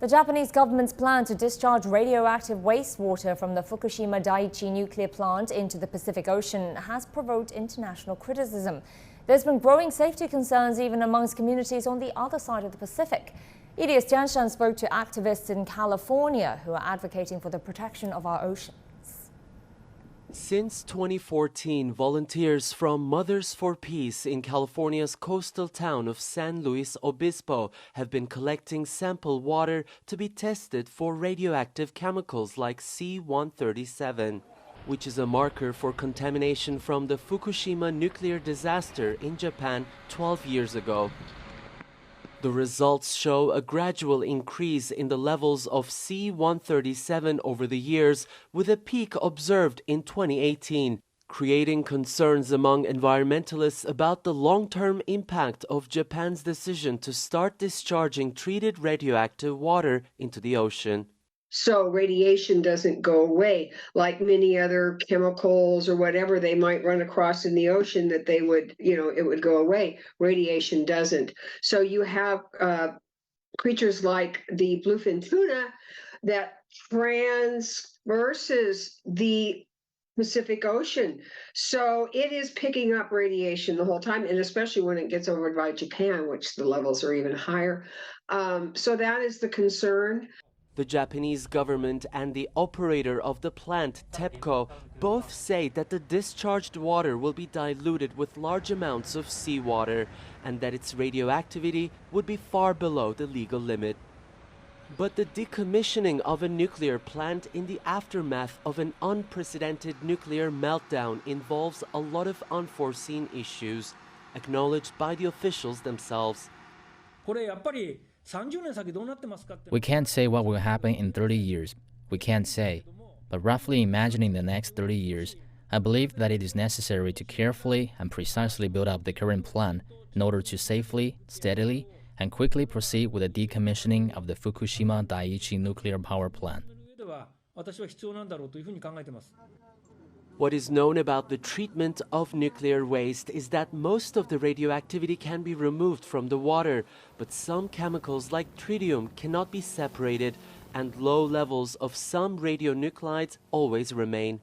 The Japanese government's plan to discharge radioactive wastewater from the Fukushima Daiichi nuclear plant into the Pacific Ocean has provoked international criticism. There's been growing safety concerns even amongst communities on the other side of the Pacific. EDS Tianshan spoke to activists in California who are advocating for the protection of our oceans. Since 2014, volunteers from Mothers for Peace in California's coastal town of San Luis Obispo have been collecting sample water to be tested for radioactive chemicals like C-137, which is a marker for contamination from the Fukushima nuclear disaster in Japan 12 years ago. The results show a gradual increase in the levels of C-137 over the years, with a peak observed in 2018, creating concerns among environmentalists about the long-term impact of Japan's decision to start discharging treated radioactive water into the ocean. So radiation doesn't go away like many other chemicals or whatever they might run across in the ocean that they would, it would go away. Radiation doesn't. So you have creatures like the bluefin tuna that transverses the Pacific Ocean. So it is picking up radiation the whole time, and especially when it gets over by Japan, which the levels are even higher. So that is the concern. The Japanese government and the operator of the plant, TEPCO, both say that the discharged water will be diluted with large amounts of seawater and that its radioactivity would be far below the legal limit. But the decommissioning of a nuclear plant in the aftermath of an unprecedented nuclear meltdown involves a lot of unforeseen issues, acknowledged by the officials themselves. We can't say what will happen in 30 years. We can't say. But roughly imagining the next 30 years, I believe that it is necessary to carefully and precisely build up the current plan in order to safely, steadily, and quickly proceed with the decommissioning of the Fukushima Daiichi nuclear power plant. What is known about the treatment of nuclear waste is that most of the radioactivity can be removed from the water, but some chemicals like tritium cannot be separated, and low levels of some radionuclides always remain.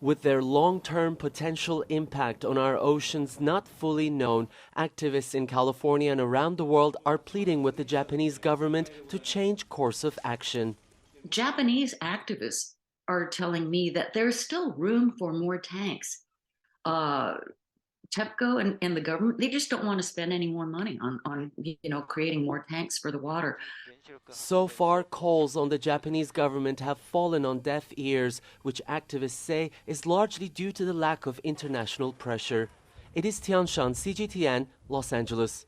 With their long-term potential impact on our oceans not fully known, activists in California and around the world are pleading with the Japanese government to change course of action. Japanese activists are telling me that there's still room for more tanks. TEPCO and the government, they just don't want to spend any more money on creating more tanks for the water. So far, calls on the Japanese government have fallen on deaf ears, which activists say is largely due to the lack of international pressure. It is Tianshan, CGTN, Los Angeles.